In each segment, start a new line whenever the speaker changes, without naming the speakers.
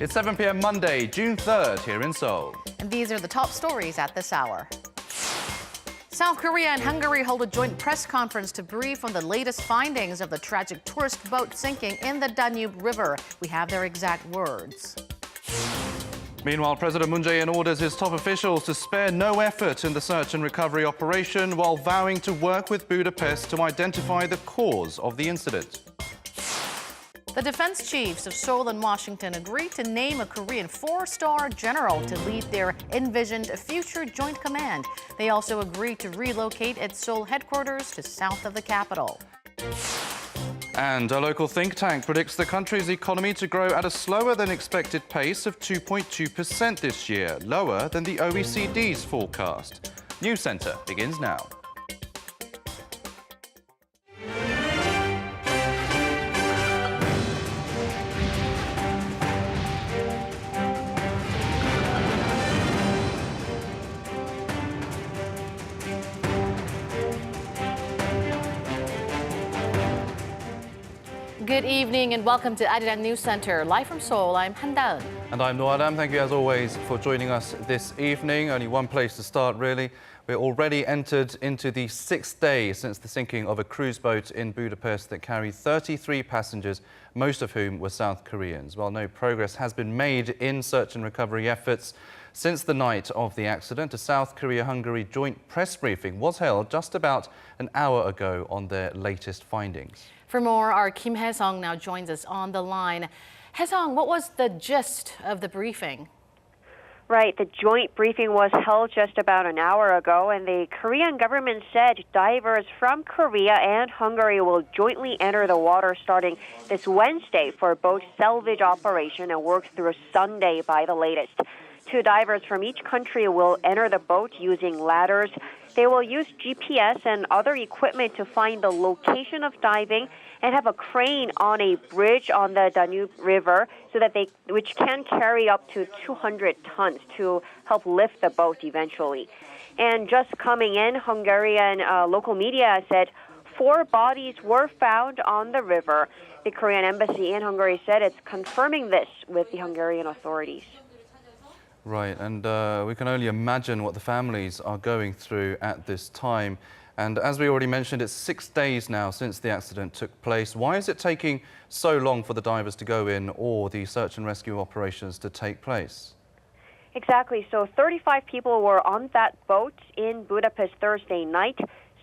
It's 7 p.m. Monday, June 3rd here in Seoul.
And these are the top stories at this hour. South Korea and Hungary hold a joint press conference to brief on the latest findings of the tragic tourist boat sinking in the Danube River. We have their exact words.
Meanwhile, President Moon Jae-in orders his top officials to spare no effort in the search and recovery operation while vowing to work with Budapest to identify the cause of the incident.
The defense chiefs of Seoul and Washington agreed to name a Korean four-star general to lead their envisioned future joint command. They also agreed to relocate its Seoul headquarters to south of the capital.
And a local think tank predicts the country's economy to grow at a slower than expected pace of 2.2% this year, lower than the OECD's forecast. NEWSCENTER begins now.
Good evening and welcome to Arirang News Center. Live from Seoul, I'm Han Daeun.
And I'm No Adam. Thank you as always for joining us this evening. Only one place to start, really. We're already entered into the 6th day since the sinking of a cruise boat in Budapest that carried 33 passengers, most of whom were South Koreans. While no progress has been made in search and recovery efforts since the night of the accident, a South Korea-Hungary joint press briefing was held just about an hour ago on their latest findings.
For more, our Kim Haesong now joins us on the line. Haesong, what was the gist of the briefing?
Right, the joint briefing was held just about an hour ago, and the Korean government said divers from Korea and Hungary will jointly enter the water starting this Wednesday for boat salvage operation and work through Sunday by the latest. 2 divers from each country will enter the boat using ladders. They will use GPS and other equipment to find the location of diving and have a crane on a bridge on the Danube River which can carry up to 200 tons to help lift the boat eventually. And just coming in, Hungarian local media said 4 bodies were found on the river. The Korean embassy in Hungary said it's confirming this with the Hungarian authorities.
Right, and we can only imagine what the families are going through at this time. And as we already mentioned, it's 6 days now since the accident took place. Why is it taking so long for the divers to go in or the search and rescue operations to take place?
Exactly. So 35 people were on that boat in Budapest Thursday night.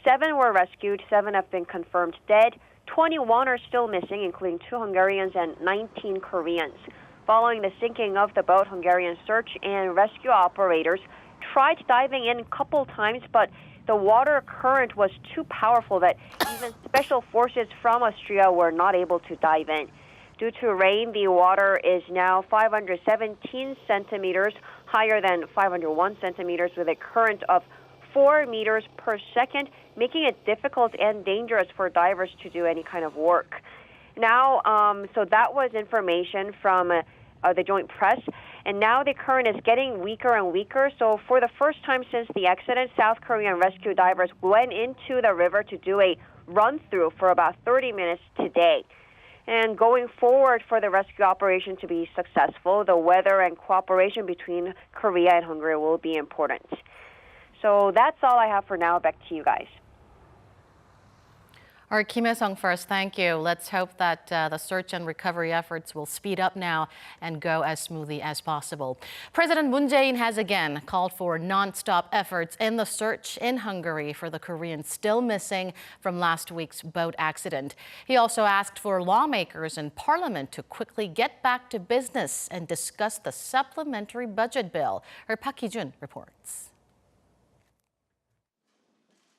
7 were rescued. 7 have been confirmed dead. 21 are still missing, including 2 Hungarians and 19 Koreans. Following the sinking of the boat, Hungarian search and rescue operators tried diving in a couple times, but the water current was too powerful that even special forces from Austria were not able to dive in. Due to rain, the water is now 517 centimeters higher than 501 centimeters with a current of 4 meters per second, making it difficult and dangerous for divers to do any kind of work. Now, so that was information from the joint press, and now the current is getting weaker and weaker. So for the first time since the accident, South Korean rescue divers went into the river to do a run-through for about 30 minutes today. And going forward for the rescue operation to be successful, the weather and cooperation between Korea and Hungary will be important. So that's all I have for now. Back to you guys.
All right, Kim Haesong first, thank you. Let's hope that the search and recovery efforts will speed up now and go as smoothly as possible. President Moon Jae-in has again called for non-stop efforts in the search in Hungary for the Koreans still missing from last week's boat accident. He also asked for lawmakers and parliament to quickly get back to business and discuss the supplementary budget bill. Our Park Hee-jun reports.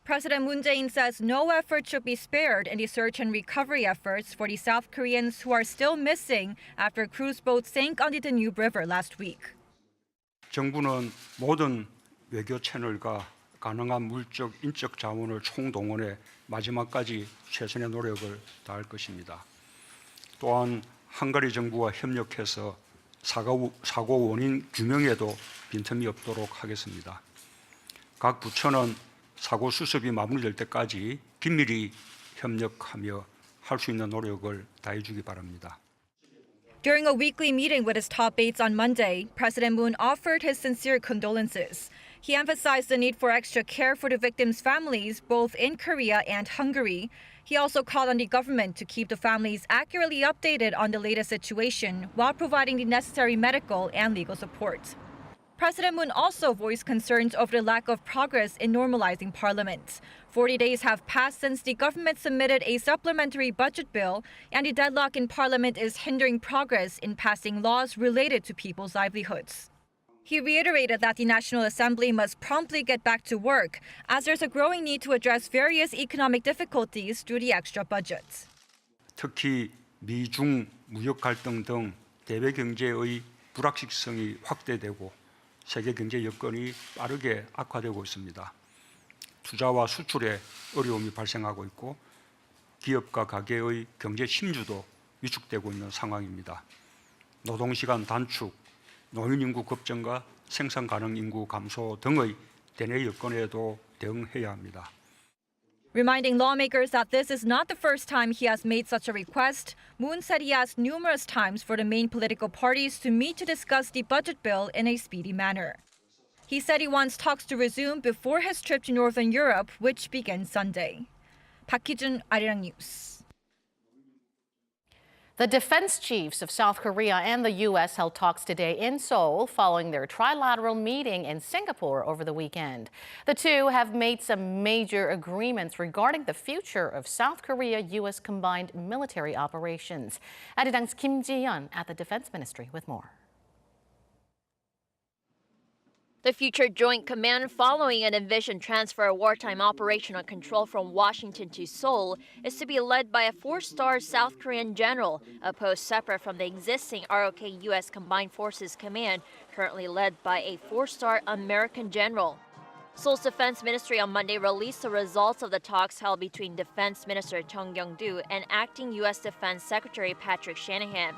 President Moon Jae-in says no effort should be spared in the search and recovery efforts for the South Koreans who are still missing after a cruise boat sank on the Danube River last week.
정부는 모든 외교 채널과 가능한 물적, 인적 자원을 총동원해 마지막까지 최선의 노력을 다할 것입니다. 또한 헝가리 정부와 협력해서 사고 원인 규명에도 빈틈이 없도록 하겠습니다. 각 부처는 사고 수습이 마무리될 때까지 긴밀히 협력하며 할 수 있는 노력을 다해주기 바랍니다.
During a weekly meeting with his top aides on Monday, President Moon offered his sincere condolences. He emphasized the need for extra care for the victims' families, both in Korea and Hungary. He also called on the government to keep the families accurately updated on the latest situation while providing the necessary medical and legal support. President Moon also voiced concerns over the lack of progress in normalizing parliament. 40 days have passed since the government submitted a supplementary budget bill, and the deadlock in parliament is hindering progress in passing laws related to people's livelihoods. He reiterated that the National Assembly must promptly get back to work, as there's a growing need to address various economic difficulties through the extra budget.
특히 미중 무역 갈등 등 대외 경제의 불확실성이 확대되고 세계 경제 여건이 빠르게 악화되고 있습니다. 투자와 수출에 어려움이 발생하고 있고 기업과 가계의 경제 신주도 위축되고 있는 상황입니다. 노동시간 단축, 노인 인구 급증과 생산 가능 인구 감소 등의 대내 여건에도 대응해야 합니다.
Reminding lawmakers that this is not the first time he has made such a request, Moon said he asked numerous times for the main political parties to meet to discuss the budget bill in a speedy manner. He said he wants talks to resume before his trip to Northern Europe, which begins Sunday. Park Hee-jun, Arirang News.
The defense chiefs of South Korea and the U.S. held talks today in Seoul following their trilateral meeting in Singapore over the weekend. The two have made some major agreements regarding the future of South Korea-U.S. combined military operations. Arirang's Kim Ji-yeon at the Defense Ministry with more.
The future Joint Command, following an envisioned transfer of wartime operational control from Washington to Seoul, is to be led by a 4-star South Korean general, a post separate from the existing ROKU.S Combined Forces Command, currently led by a 4-star American general. Seoul's Defense Ministry on Monday released the results of the talks held between Defense Minister Chung Kyung-do and Acting U.S. Defense Secretary Patrick Shanahan.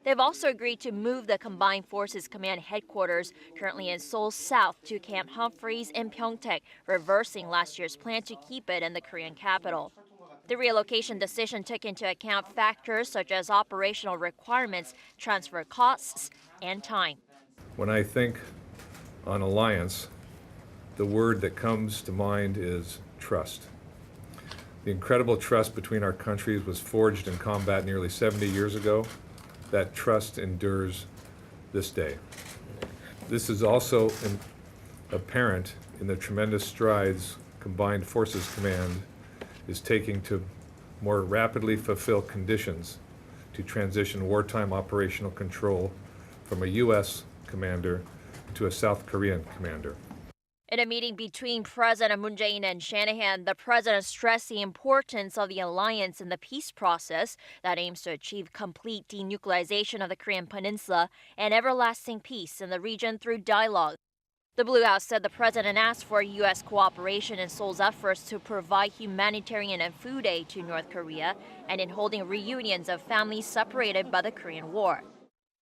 They've also agreed to move the Combined Forces Command headquarters, currently in Seoul South, to Camp Humphreys in Pyeongtaek, reversing last year's plan to keep it in the Korean capital. The relocation decision took into account factors such as operational requirements, transfer costs, and time.
When I think on alliance, the word that comes to mind is trust. The incredible trust between our countries was forged in combat nearly 70 years ago. That trust endures this day. This is also apparent in the tremendous strides Combined Forces Command is taking to more rapidly fulfill conditions to transition wartime operational control from a U.S. commander to a South Korean commander.
In a meeting between President Moon Jae-in and Shanahan, the president stressed the importance of the alliance in the peace process that aims to achieve complete denuclearization of the Korean peninsula and everlasting peace in the region through dialogue. The Blue House said the president asked for U.S. cooperation in Seoul's efforts to provide humanitarian and food aid to North Korea and in holding reunions of families separated by the Korean War.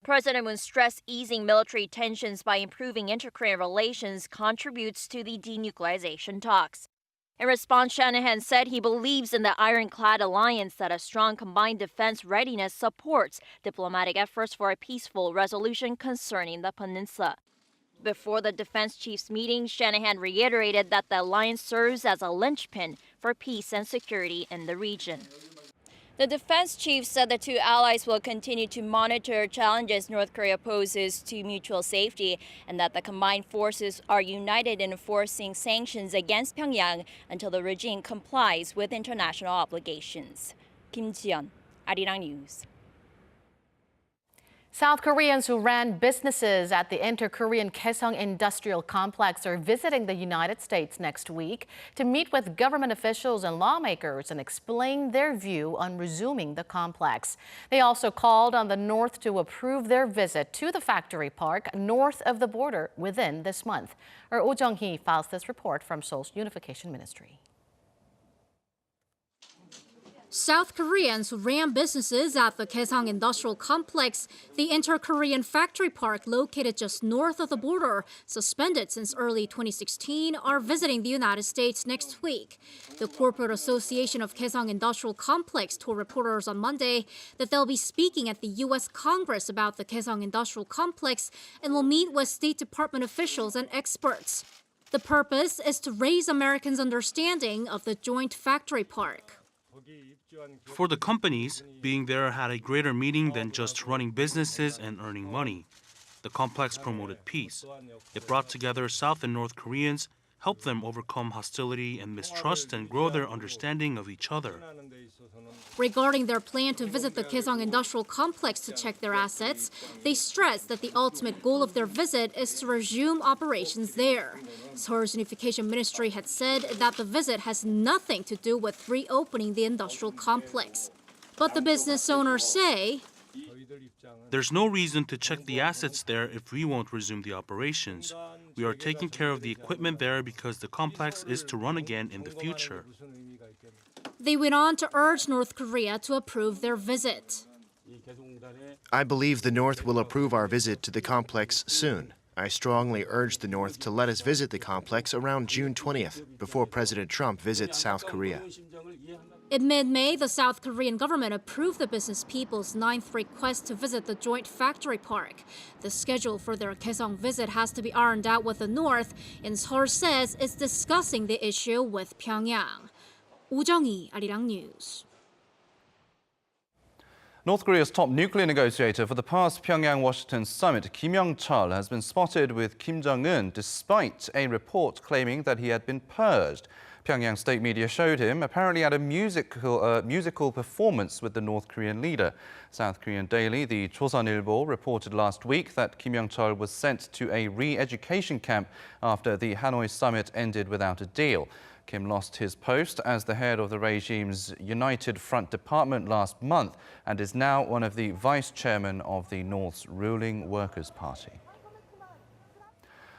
President Moon stressed easing military tensions by improving inter-Korean relations contributes to the denuclearization talks. In response, Shanahan said he believes in the ironclad alliance that a strong combined defense readiness supports diplomatic efforts for a peaceful resolution concerning the peninsula. Before the defense chiefs meeting, Shanahan reiterated that the alliance serves as a linchpin for peace and security in the region. The defense chief said the two allies will continue to monitor challenges North Korea poses to mutual safety and that the combined forces are united in enforcing sanctions against Pyongyang until the regime complies with international obligations. Kim Ji-yeon, Arirang News.
South Koreans who ran businesses at the inter-Korean Gaeseong Industrial Complex are visiting the United States next week to meet with government officials and lawmakers and explain their view on resuming the complex. They also called on the North to approve their visit to the factory park north of the border within this month. Our Oh Jung-hee files this report from Seoul's Unification Ministry.
South Koreans ran businesses at the Gaeseong Industrial Complex, the inter-Korean factory park located just north of the border, suspended since early 2016, are visiting the United States next week. The Corporate Association of Gaeseong Industrial Complex told reporters on Monday that they'll be speaking at the U.S. Congress about the Gaeseong Industrial Complex and will meet with State Department officials and experts. The purpose is to raise Americans' understanding of the joint factory park.
For the companies, being there had a greater meaning than just running businesses and earning money. The complex promoted peace. It brought together South and North Koreans, helped them overcome hostility and mistrust, and grow their understanding of each other.
Regarding their plan to visit the Gaeseong Industrial Complex to check their assets, they stressed that the ultimate goal of their visit is to resume operations there. Seoul's Unification Ministry had said that the visit has nothing to do with reopening the industrial complex. But the business owners say,
there's no reason to check the assets there if we won't resume the operations. We are taking care of the equipment there because the complex is to run again in the future.
They went on to urge North Korea to approve their visit.
I believe the North will approve our visit to the complex soon. I strongly urge the North to let us visit the complex around June 20th, before President Trump visits South Korea.
In mid-May, the South Korean government approved the business people's 9th request to visit the joint factory park. The schedule for their Kaesong visit has to be ironed out with the North, and Seoul says it's discussing the issue with Pyongyang. 오정희, Arirang News.
North Korea's top nuclear negotiator for the past Pyongyang-Washington summit, Yong-chol, has been spotted with Kim Jong-un despite a report claiming that he had been purged. Pyongyang state media showed him apparently at a musical performance with the North Korean leader. South Korean daily, the Chosunilbo, reported last week that Kim Yong-chol was sent to a re-education camp after the Hanoi summit ended without a deal. Kim lost his post as the head of the regime's United Front Department last month and is now one of the vice chairmen of the North's ruling Workers' Party.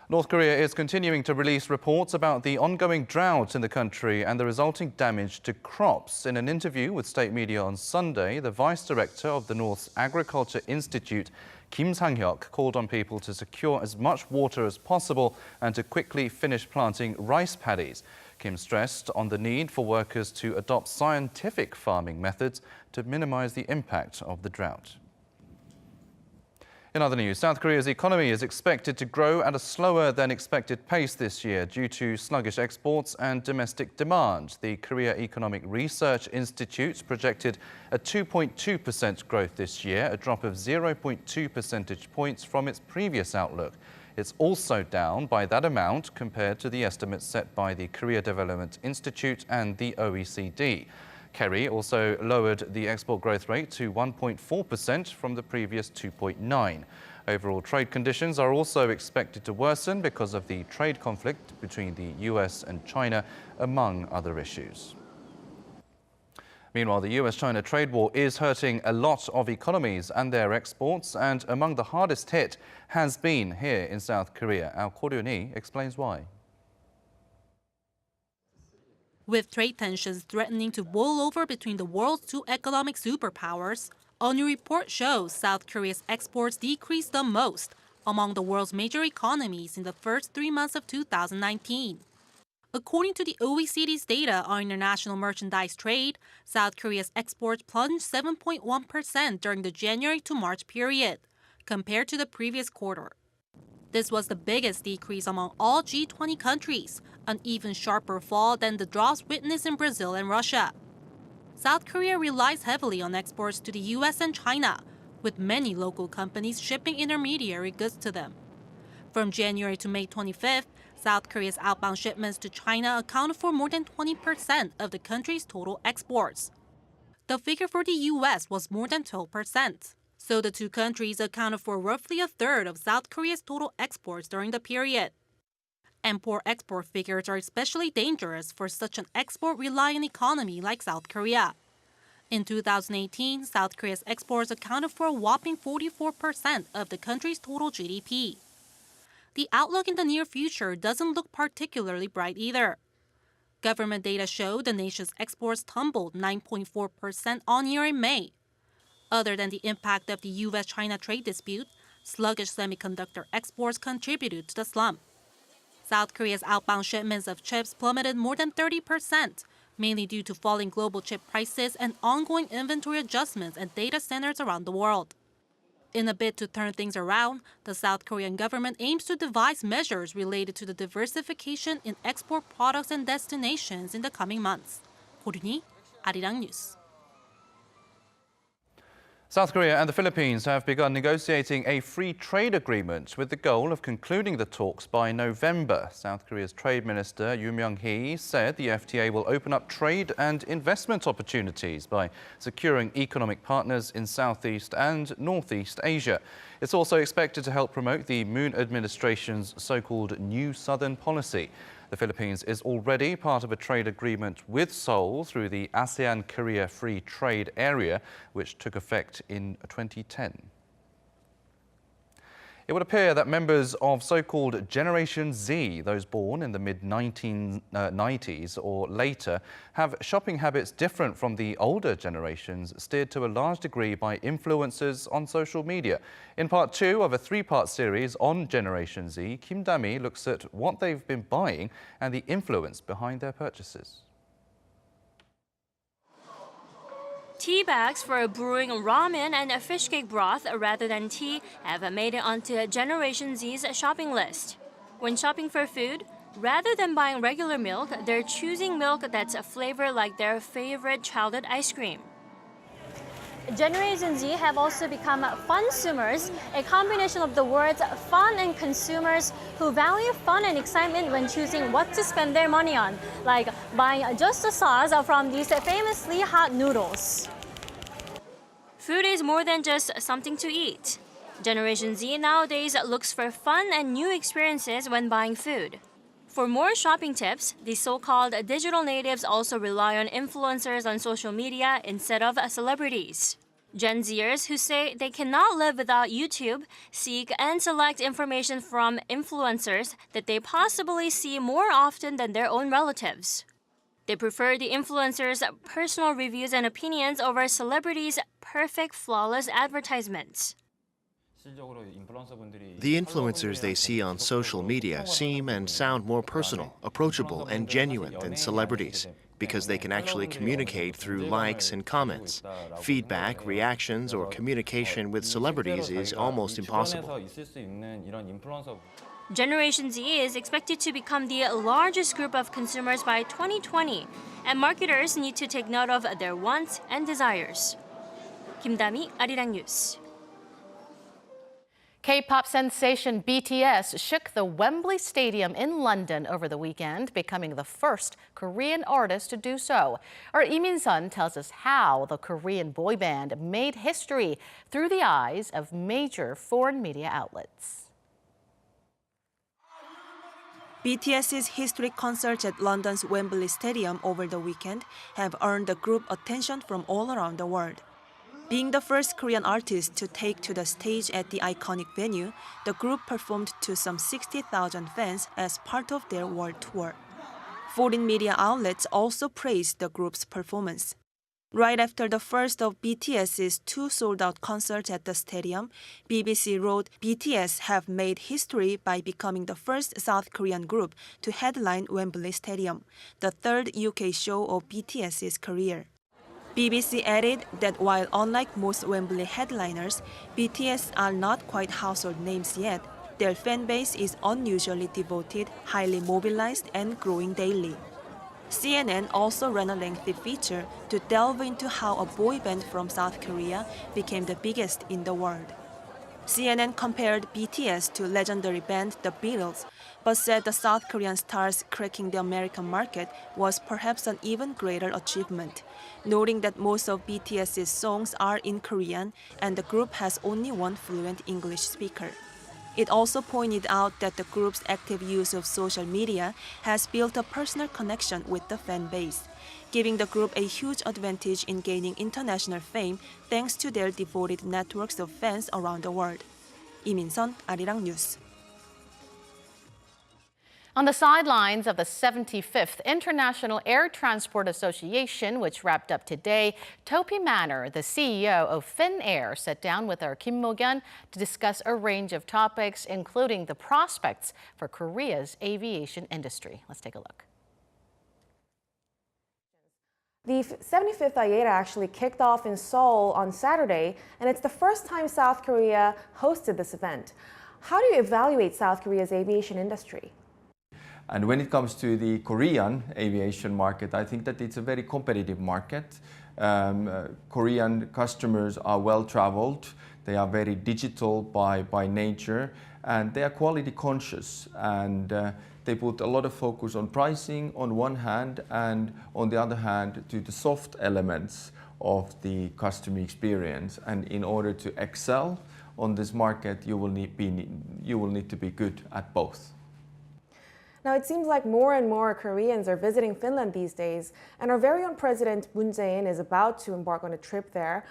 North Korea is continuing to release reports about the ongoing drought in the country and the resulting damage to crops. In an interview with state media on Sunday, the vice director of the North's Agriculture Institute, Kim Sang-hyuk, called on people to secure as much water as possible and to quickly finish planting rice paddies. Kim stressed on the need for workers to adopt scientific farming methods to minimize the impact of the drought. In other news, South Korea's economy is expected to grow at a slower than expected pace this year due to sluggish exports and domestic demand. The Korea Economic Research Institute projected a 2.2% growth this year, a drop of 0.2 percentage points from its previous outlook. It's also down by that amount compared to the estimates set by the Korea Development Institute and the OECD. KERI also lowered the export growth rate to 1.4% from the previous 2.9%. Overall trade conditions are also expected to worsen because of the trade conflict between the U.S. and China, among other issues. Meanwhile, the U.S.-China trade war is hurting a lot of economies and their exports, and among the hardest hit has been here in South Korea. Our Kori Ater explains why.
With trade tensions threatening to boil over between the world's two economic superpowers, a new report shows South Korea's exports decreased the most among the world's major economies in the first 3 months of 2019. According to the OECD's data on international merchandise trade, South Korea's exports plunged 7.1% during the January to March period, compared to the previous quarter. This was the biggest decrease among all G20 countries, an even sharper fall than the drops witnessed in Brazil and Russia. South Korea relies heavily on exports to the U.S. and China, with many local companies shipping intermediary goods to them. From January to May 25th, South Korea's outbound shipments to China accounted for more than 20% of the country's total exports. The figure for the U.S. was more than 12%. So the two countries accounted for roughly a third of South Korea's total exports during the period. Import-export figures are especially dangerous for such an export-reliant economy like South Korea. In 2018, South Korea's exports accounted for a whopping 44% of the country's total GDP. The outlook in the near future doesn't look particularly bright either. Government data show the nation's exports tumbled 9.4% on-year in May. Other than the impact of the U.S.-China trade dispute, sluggish semiconductor exports contributed to the slump. South Korea's outbound shipments of chips plummeted more than 30%, mainly due to falling global chip prices and ongoing inventory adjustments at data centers around the world. In a bid to turn things around, the South Korean government aims to devise measures related to the diversification in export products and destinations in the coming months. Kori Ater, Arirang News.
South Korea and the Philippines have begun negotiating a free trade agreement with the goal of concluding the talks by November. South Korea's Trade Minister Yoo Myung-hee said the FTA will open up trade and investment opportunities by securing economic partners in Southeast and Northeast Asia. It's also expected to help promote the Moon administration's so-called New Southern Policy. The Philippines is already part of a trade agreement with Seoul through the ASEAN-Korea Free Trade Area, which took effect in 2010. It would appear that members of so-called Generation Z, those born in the mid-1990s or later, have shopping habits different from the older generations, steered to a large degree by influencers on social media. In part 2 of a 3-part series on Generation Z, Kim Da-mi looks at what they've been buying and the influence behind their purchases.
Tea bags for brewing ramen and fish cake broth rather than tea have made it onto Generation Z's shopping list. When shopping for food, rather than buying regular milk, they're choosing milk that's flavored like their favorite childhood ice cream. Generation Z have also become funsumers, a combination of the words fun and consumers who value fun and excitement when choosing what to spend their money on, like buying just the sauce from these famously hot noodles. Food is more than just something to eat. Generation Z nowadays looks for fun and new experiences when buying food. For more shopping tips, the so-called digital natives also rely on influencers on social media instead of celebrities. Gen Zers who say they cannot live without YouTube seek and select information from influencers that they possibly see more often than their own relatives. They prefer the influencers' personal reviews and opinions over celebrities' perfect, flawless advertisements.
The influencers they see on social media seem and sound more personal, approachable, and genuine than celebrities because they can actually communicate through likes and comments. Feedback, reactions, or communication with celebrities is almost impossible.
Generation Z is expected to become the largest group of consumers by 2020, and marketers need to take note of their wants and desires. Kim Da-mi, Arirang News.
K-pop sensation BTS shook the Wembley Stadium in London over the weekend, becoming the first Korean artist to do so. Our Lee Min-sun tells us how the Korean boy band made history through the eyes of major foreign media outlets.
BTS's historic concerts at London's Wembley Stadium over the weekend have earned the group attention from all around the world. Being the first Korean artist to take to the stage at the iconic venue, the group performed to some 60,000 fans as part of their world tour. Foreign media outlets also praised the group's performance. Right after the first of BTS's 2 sold-out concerts at the stadium, BBC wrote, BTS have made history by becoming the first South Korean group to headline Wembley Stadium, the third UK show of BTS's career. BBC added that while unlike most Wembley headliners, BTS are not quite household names yet, their fan base is unusually devoted, highly mobilized, and growing daily. CNN also ran a lengthy feature to delve into how a boy band from South Korea became the biggest in the world. CNN compared BTS to legendary band The Beatles, but said the South Korean stars cracking the American market was perhaps an even greater achievement, noting that most of BTS's songs are in Korean and the group has only one fluent English speaker. It also pointed out that the group's active use of social media has built a personal connection with the fan base, giving the group a huge advantage in gaining international fame thanks to their devoted networks of fans around the world. Lee Min-sun, Arirang News.
On the sidelines of the 75th International Air Transport Association, which wrapped up today, Topi Manor, the CEO of Finnair, sat down with our Kim Mo-gyun to discuss a range of topics, including the prospects for Korea's aviation industry. Let's take a look.
The 75th IATA actually kicked off in Seoul on Saturday, and it's the first time South Korea hosted this event. How do you evaluate South Korea's aviation industry?
And when it comes to the Korean aviation market, I think that it's a very competitive market. Korean customers are well-traveled, they are very digital by nature, and they are quality conscious, and they put a lot of focus on pricing on one hand, and on the other hand to the soft elements of the customer experience. And in order to excel on this market, you will need to be good at both.
Now, it seems like more and more Koreans are visiting Finland these days, and our very own President Moon Jae-in is about to embark on a trip there.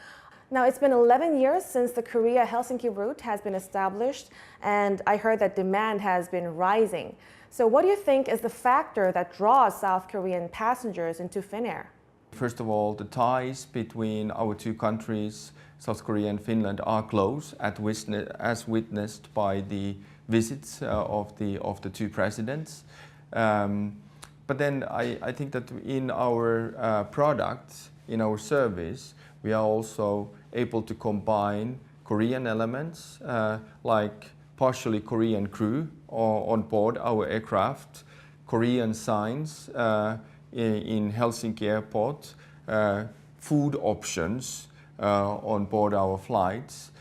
Now, it's been 11 years since the Korea-Helsinki route has been established, and I heard that demand has been rising. So what do you think is the factor that draws South Korean passengers into Finnair?
First of all, the ties between our two countries, South Korea and Finland, are close, as witnessed by the visits of the two presidents. But then I think that in our product, in our service, we are also able to combine Korean elements like partially Korean crew on board our aircraft, Korean signs in Helsinki airport, food options on board our flights,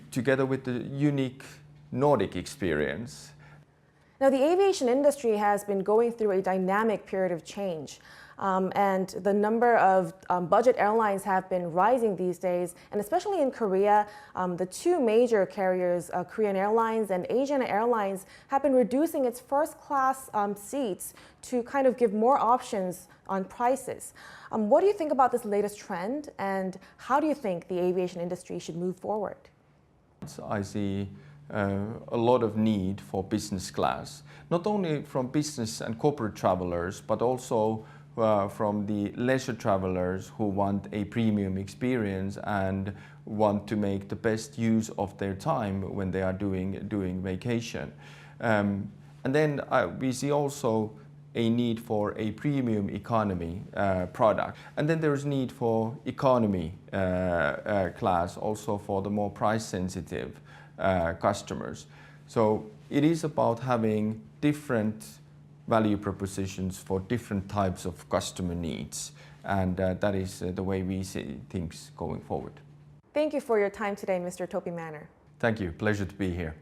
together with the unique Nordic experience.
Now, the aviation industry has been going through a dynamic period of change, and the number of budget airlines have been rising these days, and especially in Korea, the two major carriers, Korean Airlines and Asiana Airlines, have been reducing its first-class seats to kind of give more options on prices. What do you think about this latest trend, and how do you think the aviation industry should move forward?
I see a lot of need for business class, not only from business and corporate travelers, but also from the leisure travelers who want a premium experience and want to make the best use of their time when they are doing vacation. And then we see also a need for a premium economy product. And then there is need for economy class, also for the more price-sensitive customers. So it is about having different value propositions for different types of customer needs, and that is the way we see things going forward.
Thank you for your time today, Mr. Topi Manor.
Thank you. Pleasure to be here.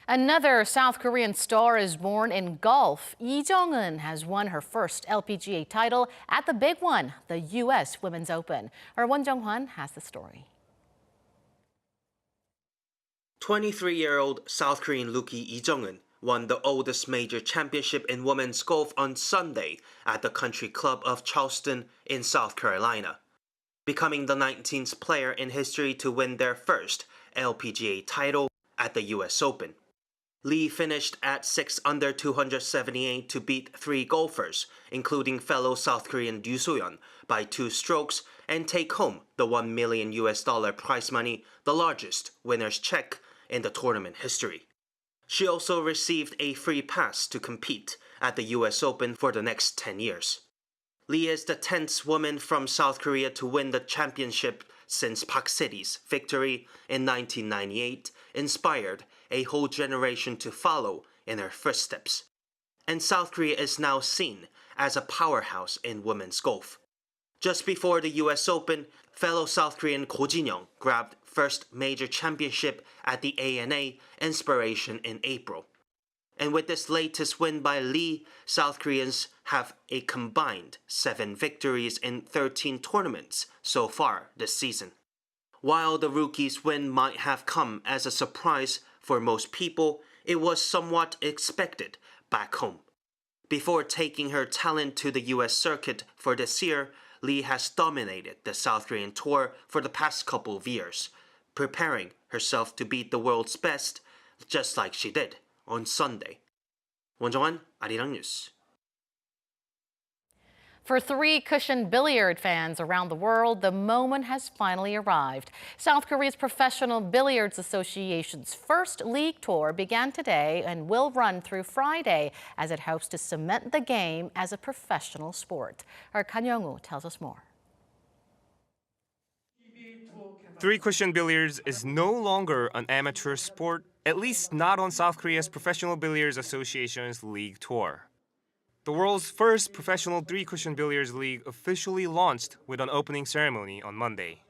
Another South Korean star is born in golf. Lee Jung-eun has won her first LPGA title at the big one, the U.S. Women's Open. Our Won Jung-hwan has the story.
23-year-old South Korean rookie Lee Jung-eun won the oldest major championship in women's golf on Sunday at the Country Club of Charleston in South Carolina, becoming the 19th player in history to win their first LPGA title at the U.S. Open. Lee finished at 6 under 278 to beat 3 golfers, including fellow South Korean Yoo So-yeon, by 2 strokes and take home the $1 million prize money, the largest winner's check in the tournament history. She also received a free pass to compete at the U.S. Open for the next 10 years. Lee is the 10th woman from South Korea to win the championship since Park City's victory in 1998 inspired a whole generation to follow in her footsteps. And South Korea is now seen as a powerhouse in women's golf. Just before the U.S. Open, fellow South Korean Ko Jin-young grabbed first major championship at the ANA Inspiration in April. And with this latest win by Lee, South Koreans have a combined 7 victories in 13 tournaments so far this season. While the rookie's win might have come as a surprise for most people, it was somewhat expected back home. Before taking her talent to the U.S. circuit for this year, Lee has dominated the South Korean tour for the past couple of years, preparing herself to beat the world's best just like she did on Sunday. 원정환, 아리랑 뉴스.
For three-cushion billiard fans around the world, the moment has finally arrived. South Korea's Professional Billiards Association's first league tour began today and will run through Friday as it hopes to cement the game as a professional sport. Our Kan Young-woo tells us more.
Three-cushion billiards is no longer an amateur sport, at least not on South Korea's Professional Billiards Association's league tour. The world's first professional three-cushion billiards league officially launched with an opening ceremony on Monday.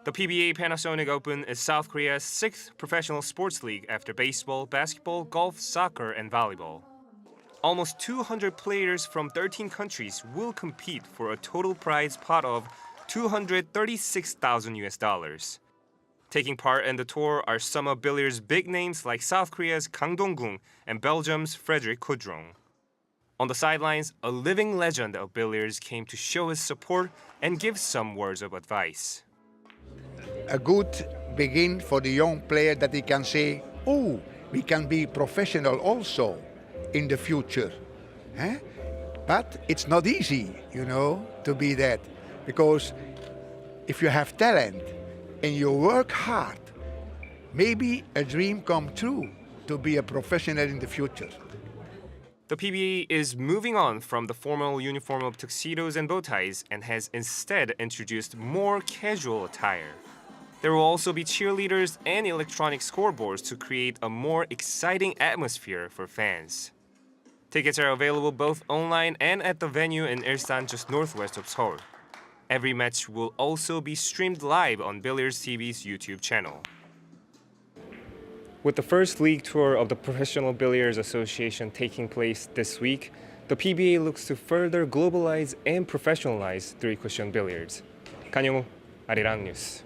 The PBA Panasonic Open is South Korea's sixth professional sports league after baseball, basketball, golf, soccer, and volleyball. Almost 200 players from 13 countries will compete for a total prize pot of $236,000 US. Taking part in the tour are some of billiards' big names like South Korea's Kang Dong-gung and Belgium's Frederick Coudron. On the sidelines, a living legend of billiards came to show his support and give some words of advice.
A good begin for the young player that he can say, oh, we can be professional also in the future. But it's not easy, to be that. Because if you have talent and you work hard, maybe a dream come true to be a professional in the future.
The PBA is moving on from the formal uniform of tuxedos and bow ties and has instead introduced more casual attire. There will also be cheerleaders and electronic scoreboards to create a more exciting atmosphere for fans. Tickets are available both online and at the venue in Ilsan, just northwest of Seoul. Every match will also be streamed live on Billiards TV's YouTube channel. With the first league tour of the Professional Billiards Association taking place this week, the PBA looks to further globalize and professionalize three-cushion billiards. Kan Young-woo, Arirang News.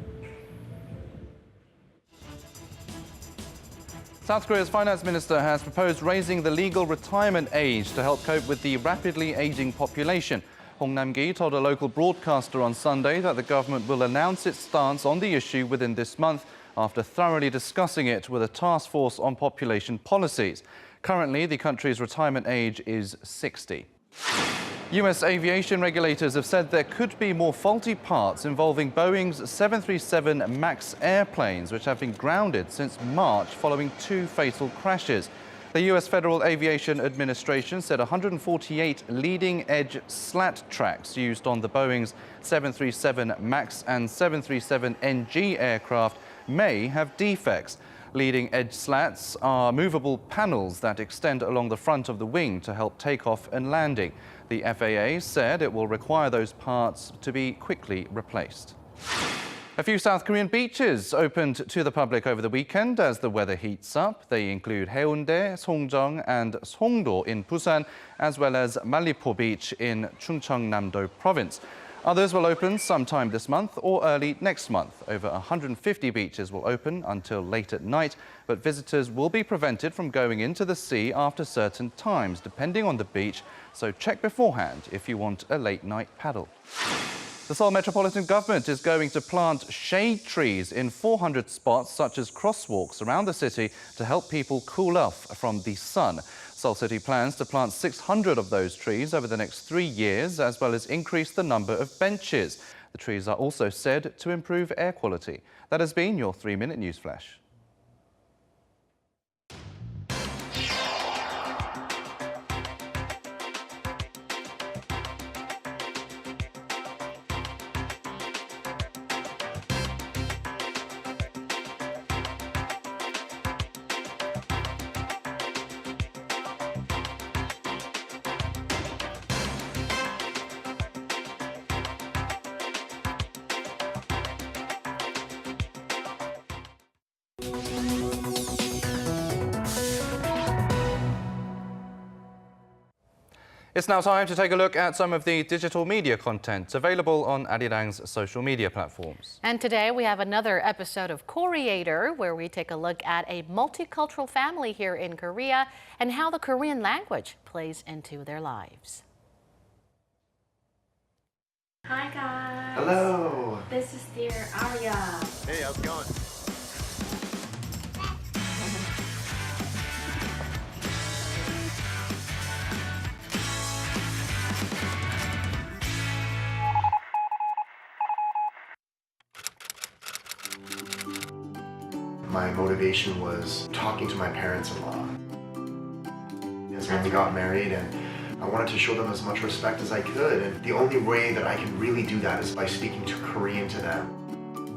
South Korea's finance minister has proposed raising the legal retirement age to help cope with the rapidly aging population. Hong Nam-gi told a local broadcaster on Sunday that the government will announce its stance on the issue within this month, after thoroughly discussing it with a task force on population policies. Currently, the country's retirement age is 60. U.S. aviation regulators have said there could be more faulty parts involving Boeing's 737 MAX airplanes, which have been grounded since March following two fatal crashes. The U.S. Federal Aviation Administration said 148 leading-edge slat tracks used on the Boeing's 737 MAX and 737 NG aircraft may have defects. Leading-edge slats are movable panels that extend along the front of the wing to help takeoff and landing. The FAA said it will require those parts to be quickly replaced. A few South Korean beaches opened to the public over the weekend as the weather heats up. They include Haeundae, Songjeong and Songdo in Busan, as well as Malipo Beach in Chungcheongnam-do Province. Others will open sometime this month or early next month. Over 150 beaches will open until late at night, but visitors will be prevented from going into the sea after certain times, depending on the beach, so check beforehand if you want a late-night paddle. The Seoul Metropolitan Government is going to plant shade trees in 400 spots, such as crosswalks around the city, to help people cool off from the sun. Seoul City plans to plant 600 of those trees over the next 3 years, as well as increase the number of benches. The trees are also said to improve air quality. That has been your 3-minute news flash. It's now time to take a look at some of the digital media content available on Arirang's social media platforms.
And today we have another episode of Kori Ater, where we take a look at a multicultural family here in Korea and how the Korean language plays into their lives.
Hi guys.
Hello.
This is dear Arya.
Hey, how's it going? My motivation was talking to my parents-in-law. When we got married, and I wanted to show them as much respect as I could, and the only way that I can really do that is by speaking to Korean to them.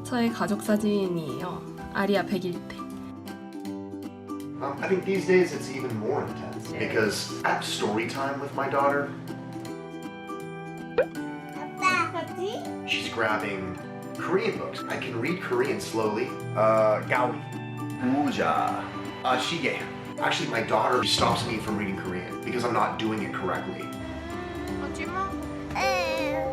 저의 가족 사진이에요. 아리아 100일 때.
I think these days it's even more intense because at story time with my daughter, she's grabbing Korean books. I can read Korean slowly. Gawi, Uja, Shige. Actually, my daughter stops me from reading Korean because I'm not doing it correctly.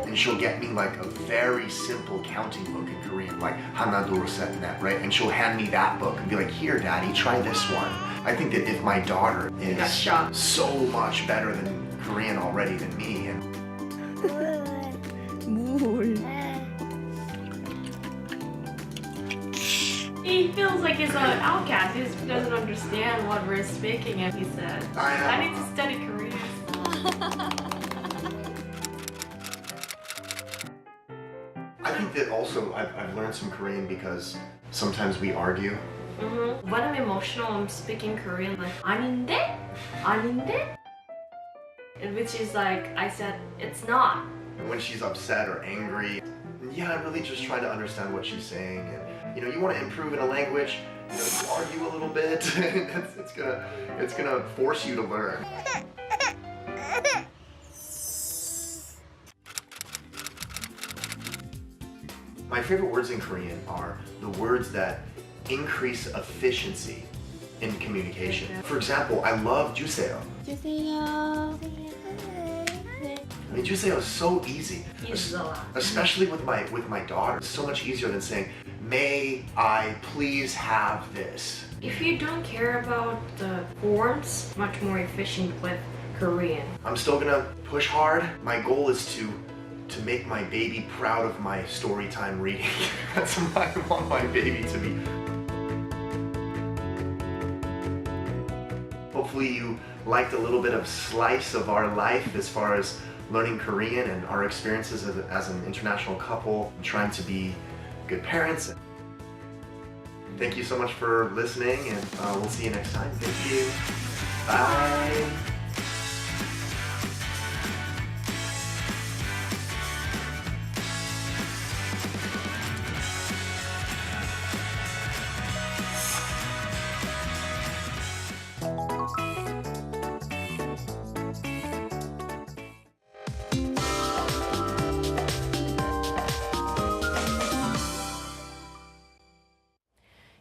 And she'll get me like a very simple counting book in Korean, like Hana, Dor, Set, Net, right? And she'll hand me that book and be like, here, Daddy, try this one. I think that if my daughter is so much better than Korean already than me, and
He feels like he's an outcast. He just doesn't understand what we're speaking, and he said, I need to study Korean.
I think that also I've learned some Korean because sometimes we argue.
When I'm emotional, I'm speaking Korean like 아닌데? 아닌데? Which is like, I said, it's not.
And when she's upset or angry, yeah, I really just try to understand what she's saying. And you know, you want to improve in a language, you know, you argue a little bit. it's gonna force you to learn. My favorite words in Korean are the words that increase efficiency in communication. For example, I love 주세요. I mean, 주세요 is so easy, especially with my daughter. It's so much easier than saying, may I please have this?
If you don't care about the forms, much more efficient with Korean.
I'm still gonna push hard. My goal is to make my baby proud of my story time reading. That's what I want my baby to be. Hopefully you liked a little bit of slice of our life as far as learning Korean and our experiences as an international couple, trying to be good parents. Thank you so much for listening, and we'll see you next time. Thank you. Bye.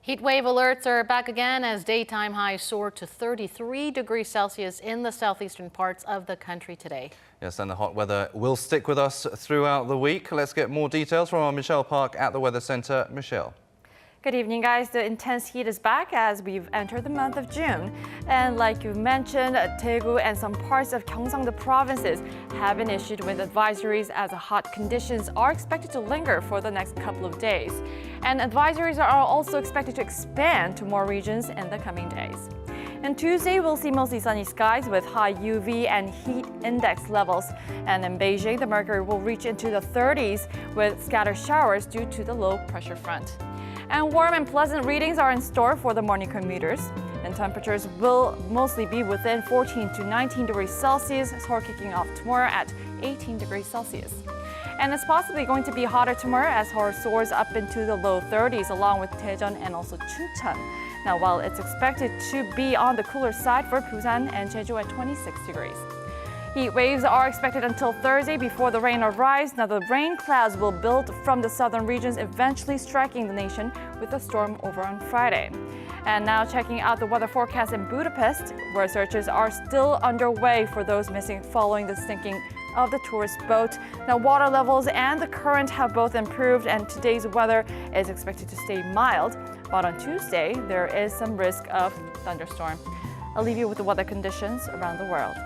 Heat wave alerts are back again as daytime highs soar to 33 degrees Celsius in the southeastern parts of the country today.
Yes, and the hot weather will stick with us throughout the week. Let's get more details from our Michelle Park at the Weather Center. Michelle.
Good evening, guys. The intense heat is back as we've entered the month of June. And like you mentioned, Daegu and some parts of Gyeongsang, the provinces, have been issued with advisories as hot conditions are expected to linger for the next couple of days. And advisories are also expected to expand to more regions in the coming days. And Tuesday, we'll see mostly sunny skies with high UV and heat index levels. And in Beijing, the mercury will reach into the 30s with scattered showers due to the low pressure front. And warm and pleasant readings are in store for the morning commuters. And temperatures will mostly be within 14 to 19 degrees Celsius, Seoul kicking off tomorrow at 18 degrees Celsius. And it's possibly going to be hotter tomorrow as Seoul soars up into the low 30s along with Daejeon and also Chungcheon. Now, while it's expected to be on the cooler side for Busan and Jeju at 26 degrees. Heat waves are expected until Thursday before the rain arrives. Now, the rain clouds will build from the southern regions, eventually striking the nation with a storm over on Friday. And now checking out the weather forecast in Budapest, where searches are still underway for those missing following the sinking of the tourist boat. Now, water levels and the current have both improved, and today's weather is expected to stay mild. But on Tuesday, there is some risk of thunderstorm. I'll leave you with the weather conditions around the world.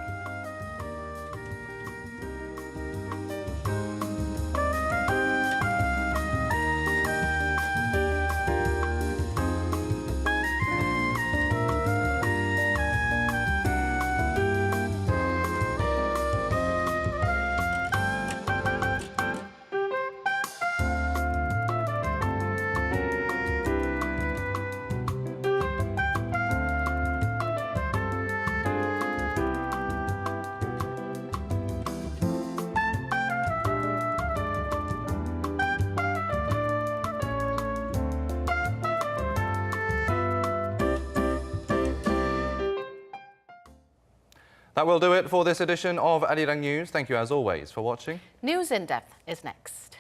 That will do it for this edition of Arirang News. Thank you as always for watching.
News in Depth is next.